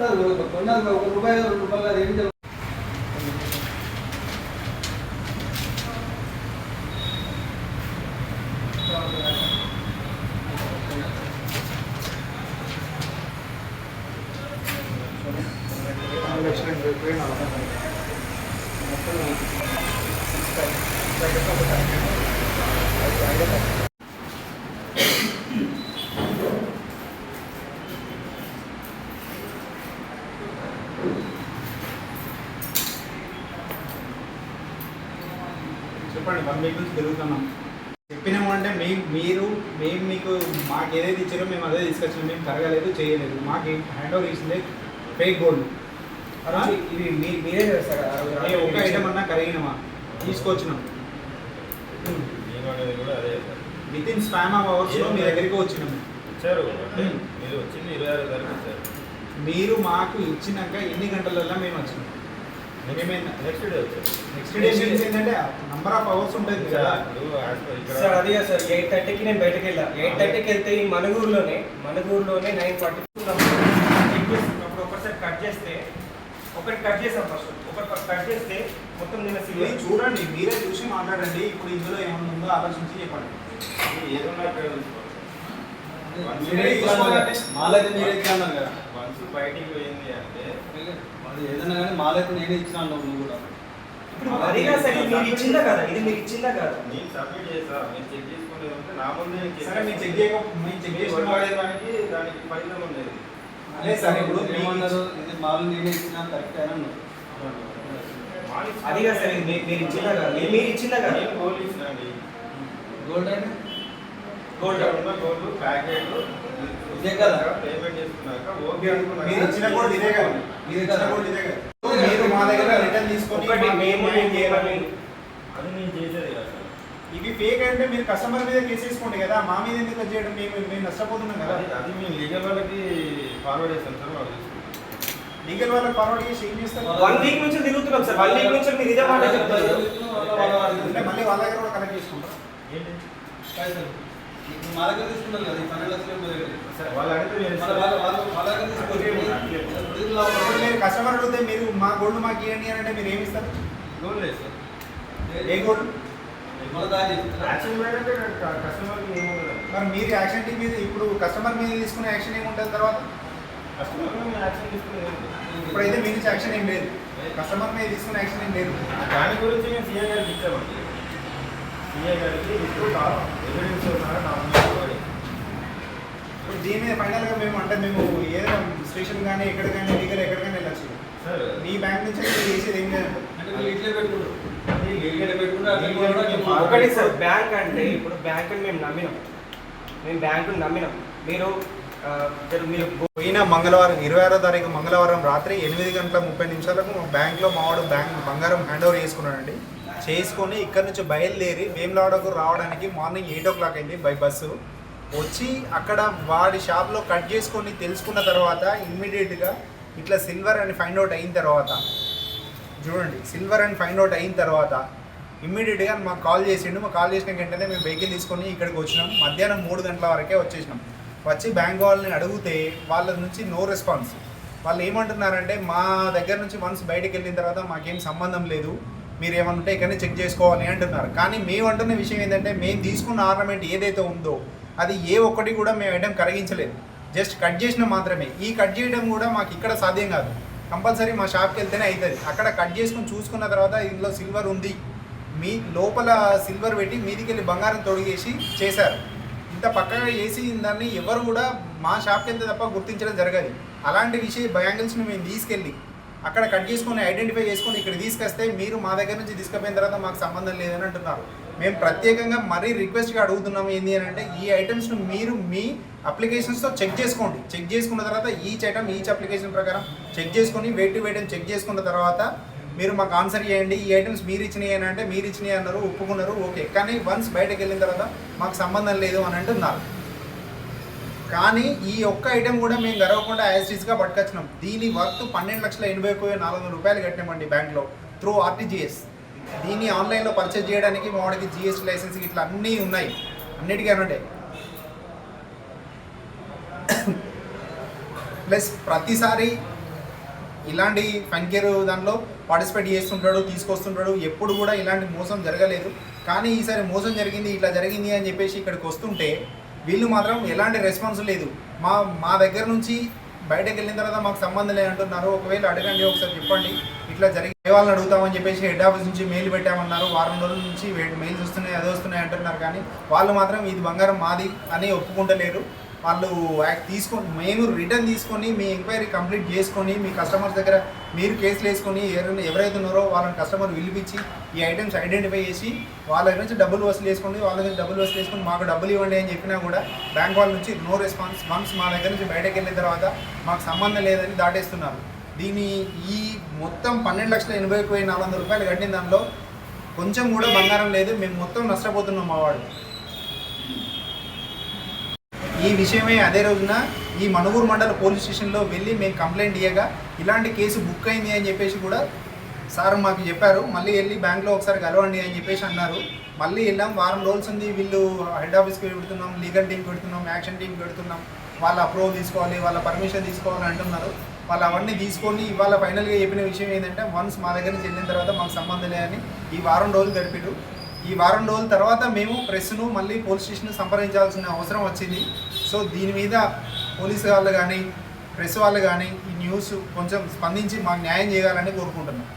Sir కొన్నది ₹1 ₹2 అది ఏమి చెప్పండి. 1 వీక్ నుంచి తిరుగుతున్నాం. చెప్పినామంటే మేము మీకు మాకు ఏదైతే ఇచ్చారో మేము అదే తీసుకొచ్చినాం. మేము కరగలేదు, చేయలేదు. మాకు హ్యాండ్ ఓవర్ ఇచ్చిందే ఫేక్ గోల్డ్. ఇది మీరే చేస్తారా? ఒక ఐటమ్ అన్నా కరిగినమా తీసుకొచ్చినాం. విత్ ఇన్ స్పామ్ ఆఫ్ అవర్స్లో మీ దగ్గరికి వచ్చినాము. మీరు వచ్చింది 26 తారీఖు సార్. మీరు మాకు ఇచ్చినాక ఎన్ని గంటలల్లో మేము వచ్చినాం? నెక్స్ట్ డే వచ్చారు. నెక్స్ట్ డే మీన్స్ ఏంటంటే నంబర్ ఆఫ్ అవర్స్ ఉంటుంది కదా సార్. అదే సార్ 8:30కి నేను బయటకు వెళ్ళా. 8:30కి వెళ్తే ఈ మనగూరులోనే 9:42 అప్పుడు ఒకసారి కట్ చేస్తే ఒకటి కట్ చేసాం. ఫస్ట్ ఒకటి కట్ చేస్తే మొత్తం నిన్న ఇది చూడండి, మీరే చూసి మాట్లాడండి. ఇప్పుడు ఇందులో ఏమన్నా ఉందో ఆలోచించి చెప్పండి. ఏదన్నా మాలైతే మీరే ఇచ్చాను కదా. వన్స్ బయటికి పోయింది అంటే ఏదన్నా కానీ మాలైతే నేనే ఇచ్చినాను. నువ్వు కూడా ఇప్పుడు అదిగా సార్, మీరు ఇచ్చిందా కదా? ఇది మీరు ఇచ్చిందా కదా? నేను సబ్మిట్ చేసా. మీరు చెక్ చేసుకునేది ఉంటే నా ముందే సరే, మీరు చెక్ చేసుకోవడానికి దానికి ఫలితం ఉండేది. అదే సార్, ఇప్పుడు ఏమన్నారు? ఇది మాలు నేనే ఇచ్చినాను కరెక్ట్ అని అదిగా సార్, మీరు ఇచ్చిందా కదా? మీరు ఇచ్చిందా కదా? నేను గోల్డ్ ఇచ్చినండి. గోల్డ్ అంటే గోల్డ్ ఉన్న గోల్డ్ ప్యాకెట్ ఇదే కదా పేమెంట్ చేసుకున్నాక ఓకే అనుకున్నాక మీరు ఇచ్చిన గోల్డ్ ఇదే కదా? మీరు ఇచ్చిన గోల్డ్ ఇదే కదా? మీరు మా దగ్గర రిటర్న్ తీసుకొని మేము అది నేను చేసేది కదా సార్. ఇవి ఫేక్ అంటే మీరు కస్టమర్ మీద కేసు వేసుకోండి కదా. మా మీద ఎందుకు చేయడం? మేము నష్టపోతున్నాం కదా. అది మేము లీగల్ వాళ్ళకి ఫార్వర్డ్ చేస్తాం సార్. వాళ్ళు లీగల్ వాళ్ళకి ఫార్వర్డ్ చేసి ఏం చేస్తారు? 1 వీక్ నుంచి తిరుగుతున్నాం సార్. 1 వీక్ నుంచి మీరు ఇదే మాట చెప్తారు. అంటే మళ్ళీ వాళ్ళ దగ్గర కూడా కలెక్ట్ చేసుకుంటారు. ఏంటి మా దగ్గర తీసుకున్నారు కదా. 12 లక్షలు సార్ వాళ్ళు అడిగితే నేను వాళ్ళ దగ్గర ఇప్పుడు మీరు కస్టమర్ అడిగితే మీరు మా గోల్డ్ మాకు ఇవ్వండి అని అంటే మీరు ఏమి ఇస్తారు? గోల్డ్ లేదు సార్. ఏ గోల్డ్? యాక్షన్ ఏంటంటే కస్టమర్కి ఏముండదు. మరి మీరు యాక్షన్ టీం మీద ఇప్పుడు కస్టమర్ మీద తీసుకునే యాక్షన్ ఏముంటుంది తర్వాత? కస్టమర్ మీద యాక్షన్ తీసుకునేది ఇప్పుడైతే మీ నుంచి యాక్షన్ ఏం లేదు. కస్టమర్ మీద తీసుకునే యాక్షన్ ఏం లేదు. దాని గురించి మేము సీఏ గారికి ఇచ్చామండి. సీఏ గారికి ఇప్పుడు ఎవిడెన్స్ ఇప్పుడు దీని మీద ఫైనల్గా మేము అంటే మేము ఏదైనా స్టేషన్ కానీ ఎక్కడ కానీ లీగల్ ఎక్కడ కానీ వెళ్ళచ్చు. సార్ మీ బ్యాంక్ నుంచి మీరు చేసేది ఏం లేదు. ఒకటి సార్, బ్యాంక్ అంటే ఇప్పుడు బ్యాంక్ మేము నమ్మినాం. మేము బ్యాంకుని నమ్మినాం. మీరు పోయిన మంగళవారం 26వ తారీఖు మంగళవారం రాత్రి 8:30 మా బ్యాంక్లో మావాడు బంగారం హ్యాండ్ ఓవర్ చేసుకున్నాడండి. చేసుకొని ఇక్కడ నుంచి బయలుదేరి వేములవాడకు రావడానికి మార్నింగ్ 8 o'clock అయింది బై బస్సు. వచ్చి అక్కడ వాడి షాప్లో కట్ చేసుకొని తెలుసుకున్న తర్వాత ఇమ్మీడియట్గా ఇట్లా సిల్వర్ అని ఫైండ్ అవుట్ అయిన తర్వాత చూడండి, సిల్వర్ అని ఫైండ్ అవుట్ అయిన తర్వాత ఇమ్మీడియట్గా మాకు కాల్ చేసిండు. మాకు కాల్ చేసిన వెంటనే మేము వెహికల్ తీసుకొని ఇక్కడికి వచ్చినాం. మధ్యాహ్నం 3 గంటల వరకే వచ్చేసినాం. వచ్చి బ్యాంక్ వాళ్ళని అడిగితే వాళ్ళ నుంచి నో రెస్పాన్స్. వాళ్ళు ఏమంటున్నారంటే మా దగ్గర నుంచి వన్స్ బయటకు వెళ్ళిన తర్వాత మాకేం సంబంధం లేదు, మీరు ఏమన్నా ఉంటే ఇక్కడనే చెక్ చేసుకోవాలి అంటున్నారు. కానీ మేము అంటున్న విషయం ఏంటంటే మేము తీసుకున్న ఆర్నమెంట్ ఏదైతే ఉందో అది ఏ ఒక్కటి కూడా మేము ఐటమ్ కరిగించలేదు, జస్ట్ కట్ చేసినా మాత్రమే. ఈ కట్ చేయడం కూడా మాకు ఇక్కడ సాధ్యం కాదు. కంపల్సరీ మా షాప్కి వెళ్తేనే అవుతుంది. అక్కడ కట్ చేసుకుని చూసుకున్న తర్వాత ఇందులో సిల్వర్ ఉంది, మీ లోపల సిల్వర్ పెట్టి మీదికి వెళ్ళి బంగారం తొడిగేసి చేశారు. ఇంత పక్కగా చేసి దాన్ని ఎవరు కూడా మా షాప్కి వెళ్తే తప్ప గుర్తించడం జరగదు. అలాంటి బ్యాంగిల్స్ని మేము తీసుకెళ్ళి అక్కడ కట్ చేసుకొని ఐడెంటిఫై చేసుకొని ఇక్కడ తీసుకొస్తే మీరు మా దగ్గర నుంచి తీసుకుపోయిన తర్వాత మాకు సంబంధం లేదని అంటున్నారు. మేము ప్రత్యేకంగా మరీ రిక్వెస్ట్గా అడుగుతున్నాము ఏంటి అని అంటే ఈ ఐటమ్స్ను మీరు మీ అప్లికేషన్స్తో చెక్ చేసుకోండి. చెక్ చేసుకున్న తర్వాత ఈచ్ ఐటమ్ ఈచ్ అప్లికేషన్ ప్రకారం చెక్ చేసుకొని వెయిట్ టు వెయిట్ చెక్ చేసుకున్న తర్వాత మీరు మాకు ఆన్సర్ చేయండి. ఈ ఐటమ్స్ మీరు ఇచ్చినాయి అని అంటే మీరు ఇచ్చినాయి అన్నారు, ఒప్పుకున్నారు, ఓకే. కానీ వన్స్ బయటకు వెళ్ళిన తర్వాత మాకు సంబంధం లేదు అని అంటున్నారు. కానీ ఈ ఒక్క ఐటెం కూడా మేము గర్వకుండా యాజిటీస్గా పట్టుకొచ్చినాం. దీని వర్త్ 12,80,400 కట్టినామండి బ్యాంక్లో త్రూ ఆర్టీజీఎస్. దీన్ని ఆన్లైన్లో పర్చేజ్ చేయడానికి మా వాడికి జిఎస్టీ లైసెన్స్ ఇట్లా అన్నీ ఉన్నాయి, అన్నిటికీ ఉంటాయి. ప్లస్ ప్రతిసారి ఇలాంటి ఫన్ కేర్ దానిలో పార్టిసిపేట్ చేస్తుంటాడు, తీసుకొస్తుంటాడు. ఎప్పుడు కూడా ఇలాంటి మోసం జరగలేదు. కానీ ఈసారి మోసం జరిగింది, ఇట్లా జరిగింది అని చెప్పేసి ఇక్కడికి వస్తుంటే వీళ్ళు మాత్రం ఎలాంటి రెస్పాన్స్ లేదు. మా దగ్గర నుంచి బయటకు వెళ్ళిన తర్వాత మాకు సంబంధం లేదంటున్నారు. ఒకవేళ అడగండి, ఒకసారి చెప్పండి ఇట్లా జరిగి వాళ్ళని అడుగుతామని చెప్పేసి హెడ్ ఆఫీస్ నుంచి మెయిల్ పెట్టామన్నారు. వారం రోజుల నుంచి మెయిల్స్ వస్తున్నాయి, అది వస్తున్నాయి అంటున్నారు. కానీ వాళ్ళు మాత్రం ఇది బంగారం మాది అని ఒప్పుకుంటలేరు. వాళ్ళు తీసుకొని మేము రిటర్న్ తీసుకొని మీ ఎంక్వైరీ కంప్లీట్ చేసుకొని మీ కస్టమర్స్ దగ్గర మీరు కేసులు వేసుకొని ఎవరైతే ఉన్నారో వాళ్ళని కస్టమర్ పిలిపించి ఈ ఐటమ్స్ ఐడెంటిఫై చేసి వాళ్ళ దగ్గర నుంచి డబ్బులు వసూలు చేసుకోండి, వాళ్ళ దగ్గర డబ్బులు వసూలు చేసుకొని మాకు డబ్బులు ఇవ్వండి అని చెప్పినా కూడా బ్యాంక్ వాళ్ళ నుంచి నో రెస్పాన్స్. వన్స్ మా దగ్గర నుంచి బయటకు వెళ్ళిన తర్వాత మాకు సంబంధం లేదని దాటేస్తున్నారు. దీన్ని ఈ మొత్తం 12,80,400 రూపాయలు కట్టిన దానిలో కొంచెం కూడా బంగారం లేదు. మేము మొత్తం నష్టపోతున్నాం మా వాడు. ఈ విషయమే అదే రోజున ఈ మనుగూరు మండల పోలీస్ స్టేషన్లో వెళ్ళి మేము కంప్లైంట్ ఇవ్వగా ఇలాంటి కేసు బుక్ అయింది అని చెప్పేసి కూడా సార్ మాకు చెప్పారు. మళ్ళీ వెళ్ళి బ్యాంక్లో ఒకసారి కలవండి అని చెప్పేసి అన్నారు. మళ్ళీ వెళ్ళాం. వారం రోజులు ఉంది. వీళ్ళు హెడ్ ఆఫీస్కి పెడుతున్నాం, లీగల్ టీంకి పెడుతున్నాం, యాక్షన్ టీంకి పెడుతున్నాం. వాళ్ళ అప్రూవల్ తీసుకోవాలి, వాళ్ళ పర్మిషన్ తీసుకోవాలి అంటున్నారు. వాళ్ళు అవన్నీ తీసుకొని ఇవాళ ఫైనల్గా చెప్పిన విషయం ఏంటంటే వన్స్ మా దగ్గర నుంచి వెళ్ళిన తర్వాత మాకు సంబంధం లేదని ఈ వారం రోజులు గడిపారు. ఈ వారం రోజుల తర్వాత మేము ప్రెస్ను మళ్ళీ పోలీస్ స్టేషన్ సంప్రదించాల్సిన అవసరం వచ్చింది. సో దీని మీద పోలీసు వాళ్ళు కానీ ప్రెస్ వాళ్ళు కానీ ఈ న్యూస్ కొంచెం స్పందించి మాకు న్యాయం చేయాలని కోరుకుంటున్నాం.